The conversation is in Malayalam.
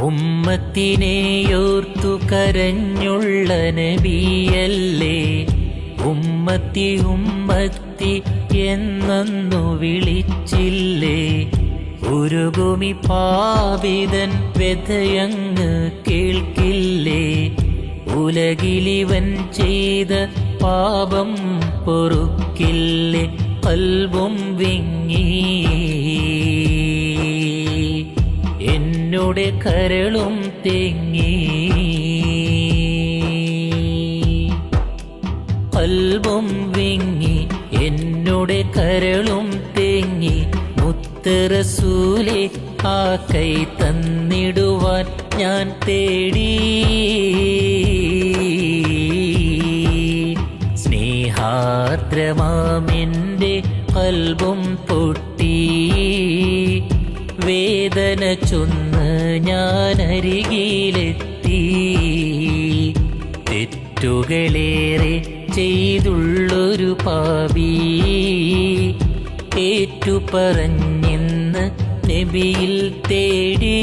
ഉമ്മത്തിനെയോർത്തു കരഞ്ഞുള്ള നബിയല്ലേ. ഉമ്മത്തി ഉമ്മത്തി എന്നൊന്നു വിളിച്ചില്ലേ. ഉരുകുമി പാപിതൻ വ്യഥയങ്ങ് കേൾക്കില്ലേ. ഉലകിലിവൻ ചെയ്ത പാപം പൊറുക്കില്ലേ. കൽബും വിങ്ങി എന്നോട് കരളും തേങ്ങി. കൽബും വിങ്ങി എന്നോട് കരളും തേങ്ങി. മുത്ത് റസൂലേ ആ കൈ തന്നിടുവാൻ ഞാൻ തേടി. സ്നേഹാർദ്രമാമെൻ്റെ കൽബും പൊട്ടി. വേദന ചൊന്ന് ഞാൻ അരികിലെത്തി. തെറ്റുകളേറെ ചെയ്തുള്ളൊരു പാപി ഏറ്റുപറഞ്ഞെന്ന് നബിയിൽ തേടി.